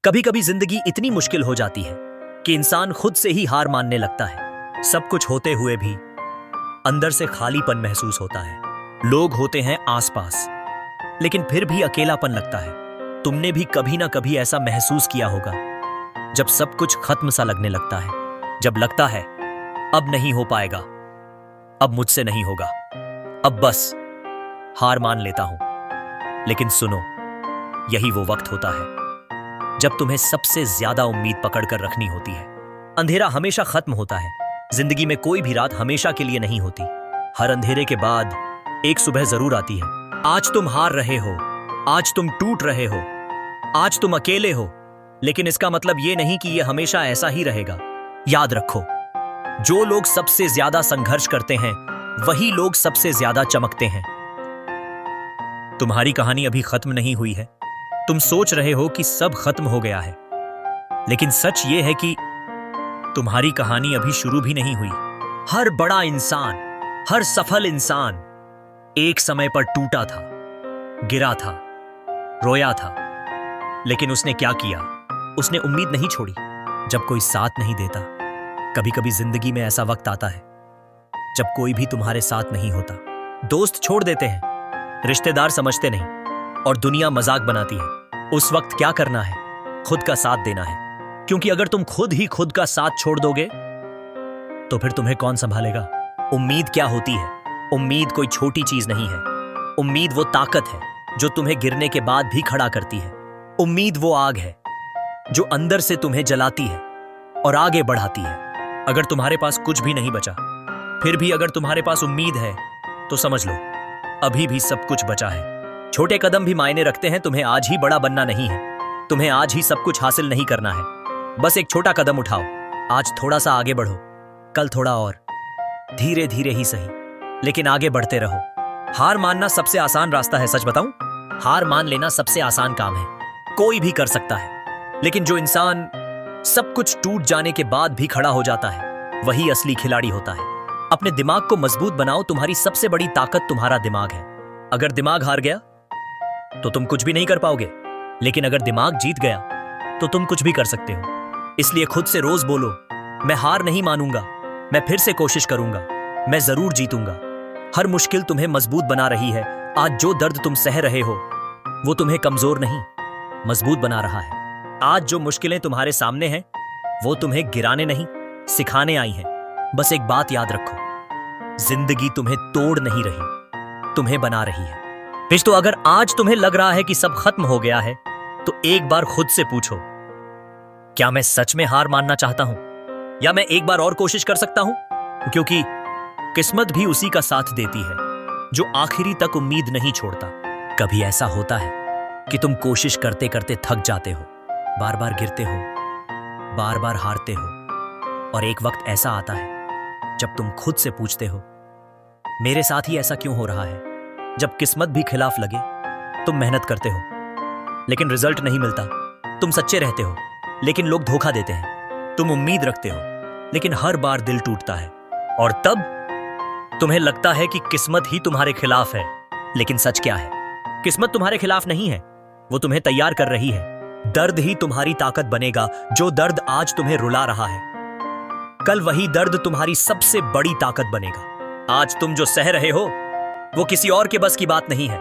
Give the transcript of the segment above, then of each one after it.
कभी कभी जिंदगी इतनी मुश्किल हो जाती है कि इंसान खुद से ही हार मानने लगता है। सब कुछ होते हुए भी अंदर से खालीपन महसूस होता है। लोग होते हैं आसपास, लेकिन फिर भी अकेलापन लगता है। तुमने भी कभी ना कभी ऐसा महसूस किया होगा, जब सब कुछ खत्म सा लगने लगता है, जब लगता है अब नहीं हो पाएगा, अब मुझसे नहीं होगा, अब बस हार मान लेता हूं। लेकिन सुनो, यही वो वक्त होता है जब तुम्हें सबसे ज्यादा उम्मीद पकड़कर रखनी होती है। अंधेरा हमेशा खत्म होता है। जिंदगी में कोई भी रात हमेशा के लिए नहीं होती। हर अंधेरे के बाद एक सुबह जरूर आती है। आज तुम हार रहे हो, आज तुम टूट रहे हो, आज तुम अकेले हो, लेकिन इसका मतलब यह नहीं कि यह हमेशा ऐसा ही रहेगा। याद रखो, जो लोग सबसे ज्यादा संघर्ष करते हैं वही लोग सबसे ज्यादा चमकते हैं। तुम्हारी कहानी अभी खत्म नहीं हुई है। तुम सोच रहे हो कि सब खत्म हो गया है, लेकिन सच यह है कि तुम्हारी कहानी अभी शुरू भी नहीं हुई। हर बड़ा इंसान, हर सफल इंसान एक समय पर टूटा था, गिरा था, रोया था, लेकिन उसने क्या किया? उसने उम्मीद नहीं छोड़ी जब कोई साथ नहीं देता। कभी कभी जिंदगी में ऐसा वक्त आता है जब कोई भी तुम्हारे साथ नहीं होता। दोस्त छोड़ देते हैं, रिश्तेदार समझते नहीं और दुनिया मजाक बनाती है। उस वक्त क्या करना है? खुद का साथ देना है, क्योंकि अगर तुम खुद ही खुद का साथ छोड़ दोगे तो फिर तुम्हें कौन संभालेगा? उम्मीद क्या होती है? उम्मीद कोई छोटी चीज नहीं है। उम्मीद वो ताकत है जो तुम्हें गिरने के बाद भी खड़ा करती है। उम्मीद वो आग है जो अंदर से तुम्हें जलाती है और आगे बढ़ाती है। अगर तुम्हारे पास कुछ भी नहीं बचा, फिर भी अगर तुम्हारे पास उम्मीद है, तो समझ लो अभी भी सब कुछ बचा है। छोटे कदम भी मायने रखते हैं। तुम्हें आज ही बड़ा बनना नहीं है, तुम्हें आज ही सब कुछ हासिल नहीं करना है। बस एक छोटा कदम उठाओ, आज थोड़ा सा आगे बढ़ो, कल थोड़ा और, धीरे धीरे ही सही, लेकिन आगे बढ़ते रहो। हार मानना सबसे आसान रास्ता है। सच बताऊं, हार मान लेना सबसे आसान काम है, कोई भी कर सकता है। लेकिन जो इंसान सब कुछ टूट जाने के बाद भी खड़ा हो जाता है, वही असली खिलाड़ी होता है। अपने दिमाग को मजबूत बनाओ। तुम्हारी सबसे बड़ी ताकत तुम्हारा दिमाग है। अगर दिमाग हार गया तो तुम कुछ भी नहीं कर पाओगे, लेकिन अगर दिमाग जीत गया तो तुम कुछ भी कर सकते हो। इसलिए खुद से रोज बोलो, मैं हार नहीं मानूंगा, मैं फिर से कोशिश करूंगा, मैं जरूर जीतूंगा। हर मुश्किल तुम्हें मजबूत बना रही है। आज जो दर्द तुम सह रहे हो वो तुम्हें कमजोर नहीं, मजबूत बना रहा है। आज जो मुश्किलें तुम्हारे सामने हैं वो तुम्हें गिराने नहीं, सिखाने आई हैं। बस एक बात याद रखो, जिंदगी तुम्हें तोड़ नहीं रही, तुम्हें बना रही है। तो अगर आज तुम्हें लग रहा है कि सब खत्म हो गया है, तो एक बार खुद से पूछो, क्या मैं सच में हार मानना चाहता हूं, या मैं एक बार और कोशिश कर सकता हूं? क्योंकि किस्मत भी उसी का साथ देती है जो आखिरी तक उम्मीद नहीं छोड़ता। कभी ऐसा होता है कि तुम कोशिश करते करते थक जाते हो, बार बार गिरते हो, बार बार हारते हो, और एक वक्त ऐसा आता है जब तुम खुद से पूछते हो, मेरे साथ ही ऐसा क्यों हो रहा है? जब किस्मत भी खिलाफ लगे, तुम मेहनत करते हो लेकिन रिजल्ट नहीं मिलता। तुम सच्चे रहते हो लेकिन लोग धोखा देते हैं। तुम उम्मीद रखते हो लेकिन हर बार दिल टूटता है, और तब तुम्हें लगता है कि किस्मत ही तुम्हारे खिलाफ है। लेकिन सच क्या है? किस्मत तुम्हारे खिलाफ नहीं है, वो तुम्हें तैयार कर रही है। दर्द ही तुम्हारी ताकत बनेगा। जो दर्द आज तुम्हें रुला रहा है, कल वही दर्द तुम्हारी सबसे बड़ी ताकत बनेगा। आज तुम जो सह रहे हो वो किसी और के बस की बात नहीं है।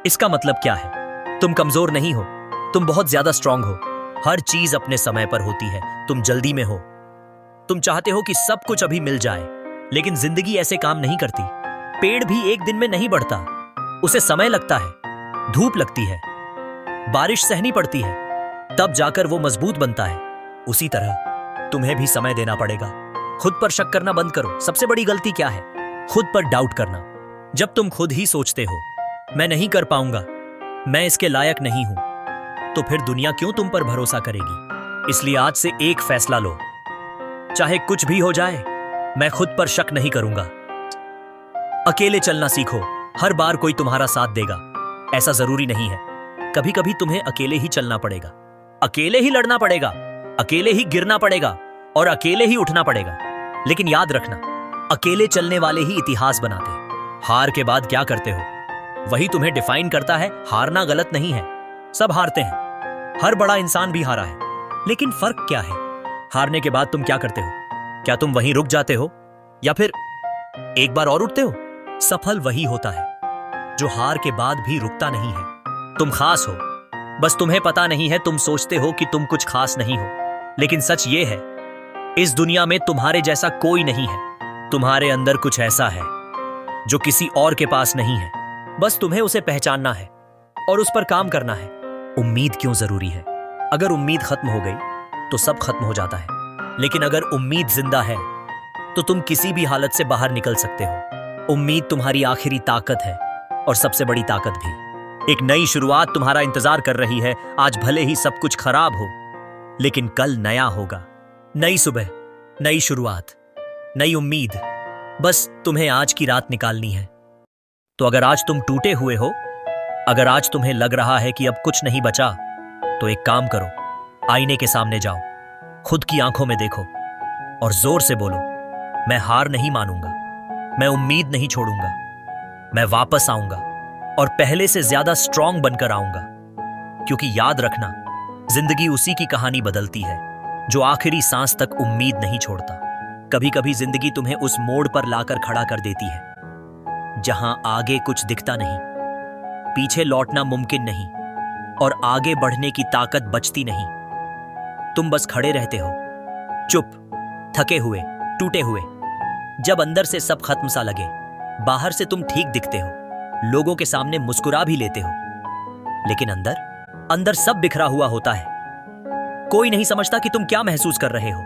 इसका मतलब क्या है? तुम कमजोर नहीं हो, तुम बहुत ज्यादा स्ट्रांग हो। हर चीज अपने समय पर होती है, तुम जल्दी में हो। तुम चाहते हो कि सब कुछ अभी मिल जाए, लेकिन जिंदगी ऐसे काम नहीं करती। पेड़ भी एक दिन में नहीं बढ़ता, उसे समय लगता है, धूप लगती है, बारिश सहनी पड़ती है, तब जाकर वो मजबूत बनता है। उसी तरह तुम्हें भी समय देना पड़ेगा। खुद पर शक करना बंद करो। सबसे बड़ी गलती क्या है? खुद पर डाउट करना। जब तुम खुद ही सोचते हो, मैं नहीं कर पाऊंगा, मैं इसके लायक नहीं हूं, तो फिर दुनिया क्यों तुम पर भरोसा करेगी? इसलिए आज से एक फैसला लो, चाहे कुछ भी हो जाए, मैं खुद पर शक नहीं करूंगा। अकेले चलना सीखो। हर बार कोई तुम्हारा साथ देगा ऐसा जरूरी नहीं है। कभी कभी तुम्हें अकेले ही चलना पड़ेगा, अकेले ही लड़ना पड़ेगा, अकेले ही गिरना पड़ेगा और अकेले ही उठना पड़ेगा। लेकिन याद रखना, अकेले चलने वाले ही इतिहास बनाते हैं। हार के बाद क्या करते हो, वही तुम्हें डिफाइन करता है। हारना गलत नहीं है, सब हारते हैं। हर बड़ा इंसान भी हारा है, लेकिन फर्क क्या है? हारने के बाद तुम क्या करते हो? क्या तुम वहीं रुक जाते हो या फिर एक बार और उठते हो? सफल वही होता है जो हार के बाद भी रुकता नहीं है। तुम खास हो, बस तुम्हें पता नहीं है। तुम सोचते हो कि तुम कुछ खास नहीं हो, लेकिन सच ये है, इस दुनिया में तुम्हारे जैसा कोई नहीं है। तुम्हारे अंदर कुछ ऐसा है जो किसी और के पास नहीं है। बस तुम्हें उसे पहचानना है और उस पर काम करना है। उम्मीद क्यों जरूरी है? अगर उम्मीद खत्म हो गई तो सब खत्म हो जाता है, लेकिन अगर उम्मीद जिंदा है तो तुम किसी भी हालत से बाहर निकल सकते हो। उम्मीद तुम्हारी आखिरी ताकत है और सबसे बड़ी ताकत भी। एक नई शुरुआत तुम्हारा इंतजार कर रही है। आज भले ही सब कुछ खराब हो, लेकिन कल नया होगा। नई सुबह, नई शुरुआत, नई उम्मीद। बस तुम्हें आज की रात निकालनी है। तो अगर आज तुम टूटे हुए हो, अगर आज तुम्हें लग रहा है कि अब कुछ नहीं बचा, तो एक काम करो, आईने के सामने जाओ, खुद की आंखों में देखो और जोर से बोलो, मैं हार नहीं मानूंगा, मैं उम्मीद नहीं छोड़ूंगा, मैं वापस आऊंगा और पहले से ज्यादा स्ट्रांग बनकर आऊंगा। क्योंकि याद रखना, जिंदगी उसी की कहानी बदलती है जो आखिरी सांस तक उम्मीद नहीं छोड़ता। कभी कभी जिंदगी तुम्हें उस मोड़ पर लाकर खड़ा कर देती है जहां आगे कुछ दिखता नहीं, पीछे लौटना मुमकिन नहीं और आगे बढ़ने की ताकत बचती नहीं। तुम बस खड़े रहते हो, चुप, थके हुए, टूटे हुए। जब अंदर से सब खत्म सा लगे, बाहर से तुम ठीक दिखते हो, लोगों के सामने मुस्कुरा भी लेते हो, लेकिन अंदर अंदर सब बिखरा हुआ होता है। कोई नहीं समझता कि तुम क्या महसूस कर रहे हो,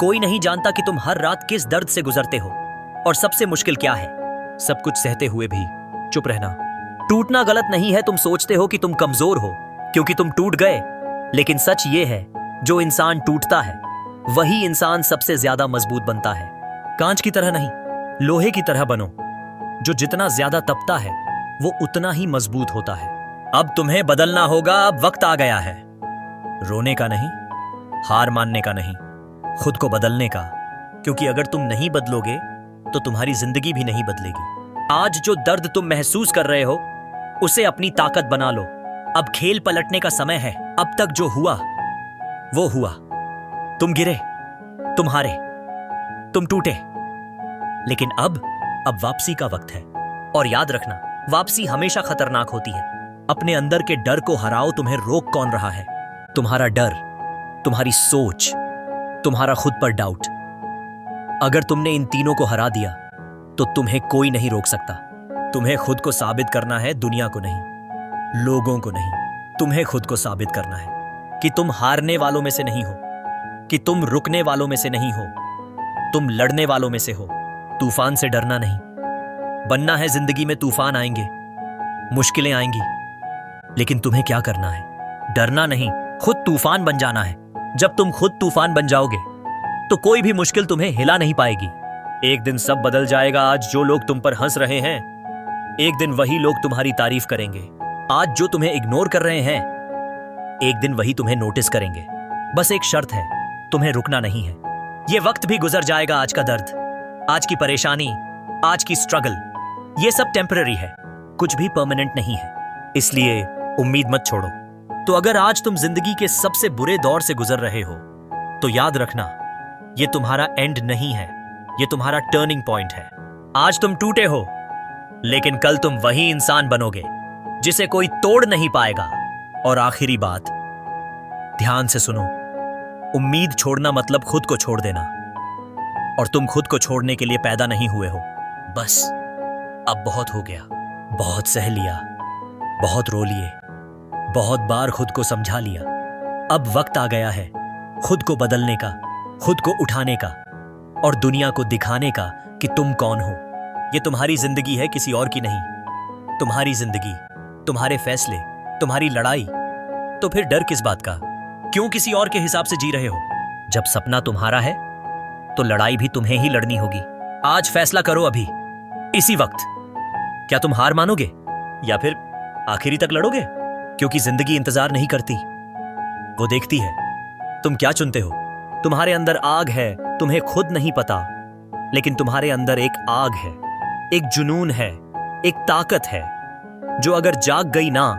कोई नहीं जानता कि तुम हर रात किस दर्द से गुजरते हो। और सबसे मुश्किल क्या है, सब कुछ सहते हुए भी चुप रहना। टूटना गलत नहीं है। तुम सोचते हो कि तुम कमजोर हो क्योंकि तुम टूट गए, लेकिन सच ये है, जो इंसान टूटता है वही इंसान सबसे ज्यादा मजबूत बनता है। कांच की तरह नहीं, लोहे की तरह बनो। जो जितना ज्यादा तपता है वो उतना ही मजबूत होता है। अब तुम्हें बदलना होगा। अब वक्त आ गया है, रोने का नहीं, हार मानने का नहीं, खुद को बदलने का। क्योंकि अगर तुम नहीं बदलोगे तो तुम्हारी जिंदगी भी नहीं बदलेगी। आज जो दर्द तुम महसूस कर रहे हो उसे अपनी ताकत बना लो। अब खेल पलटने का समय है। अब तक जो हुआ वो हुआ। तुम गिरे, तुम हारे, तुम टूटे, लेकिन अब वापसी का वक्त है। और याद रखना, वापसी हमेशा खतरनाक होती है। अपने अंदर के डर को हराओ। तुम्हें रोक कौन रहा है? तुम्हारा डर, तुम्हारी सोच, तुम्हारा खुद पर डाउट। अगर तुमने इन तीनों को हरा दिया तो तुम्हें कोई नहीं रोक सकता। तुम्हें खुद को साबित करना है, दुनिया को नहीं, लोगों को नहीं। तुम्हें खुद को साबित करना है कि तुम हारने वालों में से नहीं हो, कि तुम रुकने वालों में से नहीं हो, तुम लड़ने वालों में से हो। तूफान से डरना नहीं, बनना है। जिंदगी में तूफान आएंगे, मुश्किलें आएंगी, लेकिन तुम्हें क्या करना है? डरना नहीं, खुद तूफान बन जाना है। जब तुम खुद तूफान बन जाओगे तो कोई भी मुश्किल तुम्हें हिला नहीं पाएगी। एक दिन सब बदल जाएगा। आज जो लोग तुम पर हंस रहे हैं, एक दिन वही लोग तुम्हारी तारीफ करेंगे। आज जो तुम्हें इग्नोर कर रहे हैं, एक दिन वही तुम्हें नोटिस करेंगे। बस एक शर्त है, तुम्हें रुकना नहीं है। ये वक्त भी गुजर जाएगा। आज का दर्द, आज की परेशानी, आज की स्ट्रगल, ये सब टेम्पररी है, कुछ भी परमानेंट नहीं है। इसलिए उम्मीद मत छोड़ो। तो अगर आज तुम जिंदगी के सबसे बुरे दौर से गुजर रहे हो, तो याद रखना, ये तुम्हारा एंड नहीं है, ये तुम्हारा टर्निंग पॉइंट है। आज तुम टूटे हो, लेकिन कल तुम वही इंसान बनोगे जिसे कोई तोड़ नहीं पाएगा। और आखिरी बात, ध्यान से सुनो, उम्मीद छोड़ना मतलब खुद को छोड़ देना। और तुम खुद को छोड़ने के लिए पैदा नहीं हुए हो। बस अब बहुत हो गया, बहुत सह लिया, बहुत रो लिए, बहुत बार खुद को समझा लिया। अब वक्त आ गया है खुद को बदलने का, खुद को उठाने का और दुनिया को दिखाने का कि तुम कौन हो। ये तुम्हारी जिंदगी है, किसी और की नहीं। तुम्हारी जिंदगी, तुम्हारे फैसले, तुम्हारी लड़ाई। तो फिर डर किस बात का? क्यों किसी और के हिसाब से जी रहे हो? जब सपना तुम्हारा है तो लड़ाई भी तुम्हें ही लड़नी होगी। आज फैसला करो, अभी, इसी वक्त। क्या तुम हार मानोगे या फिर आखिरी तक लड़ोगे? क्योंकि जिंदगी इंतजार नहीं करती, वो देखती है तुम क्या चुनते हो। तुम्हारे अंदर आग है, तुम्हें खुद नहीं पता, लेकिन तुम्हारे अंदर एक आग है, एक जुनून है, एक ताकत है जो अगर जाग गई ना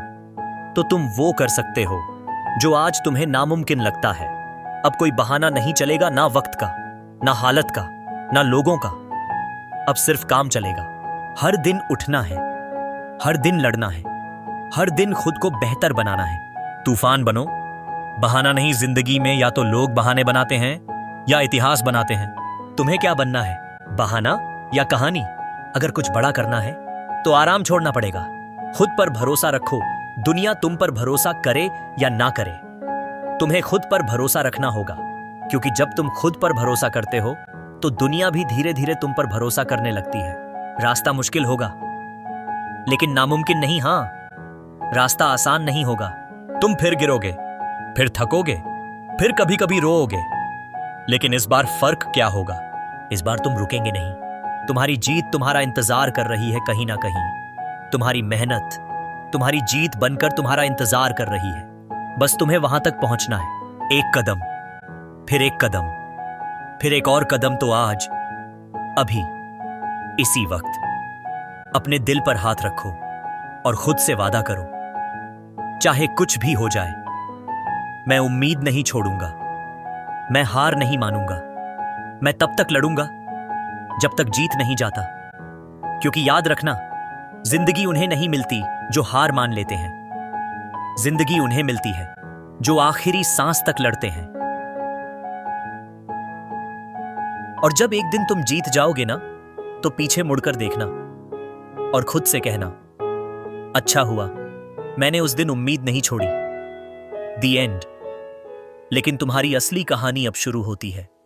तो तुम वो कर सकते हो जो आज तुम्हें नामुमकिन लगता है। अब कोई बहाना नहीं चलेगा, ना वक्त का, ना हालत का, ना लोगों का। अब सिर्फ काम चलेगा। हर दिन उठना है, हर दिन लड़ना है, हर दिन खुद को बेहतर बनाना है। तूफान बनो। बहाना नहीं जिंदगी में, या तो लोग बहाने बनाते हैं या इतिहास बनाते हैं। तुम्हें क्या बनना है, बहाना या कहानी? अगर कुछ बड़ा करना है तो आराम छोड़ना पड़ेगा। खुद पर भरोसा रखो, दुनिया तुम पर भरोसा करे या ना करे, तुम्हें खुद पर भरोसा रखना होगा। क्योंकि जब तुम खुद पर भरोसा करते हो तो दुनिया भी धीरे धीरे तुम पर भरोसा करने लगती है। रास्ता मुश्किल होगा लेकिन नामुमकिन नहीं। हां, रास्ता आसान नहीं होगा। तुम फिर गिरोगे, फिर थकोगे, फिर कभी कभी रोओगे, लेकिन इस बार फर्क क्या होगा? इस बार तुम रुकेंगे नहीं। तुम्हारी जीत तुम्हारा इंतजार कर रही है कहीं ना कहीं। तुम्हारी मेहनत तुम्हारी जीत बनकर तुम्हारा इंतजार कर रही है। बस तुम्हें वहां तक पहुंचना है। एक कदम, फिर एक कदम, फिर एक और कदम। तो आज, अभी, इसी वक्त अपने दिल पर हाथ रखो और खुद से वादा करो, चाहे कुछ भी हो जाए, मैं उम्मीद नहीं छोड़ूंगा, मैं हार नहीं मानूंगा, मैं तब तक लड़ूंगा जब तक जीत नहीं जाता। क्योंकि याद रखना, जिंदगी उन्हें नहीं मिलती जो हार मान लेते हैं। जिंदगी उन्हें मिलती है जो आखिरी सांस तक लड़ते हैं। और जब एक दिन तुम जीत जाओगे ना, तो पीछे मुड़कर देखना और खुद से कहना, अच्छा हुआ मैंने उस दिन उम्मीद नहीं छोड़ी। The end. लेकिन तुम्हारी असली कहानी अब शुरू होती है।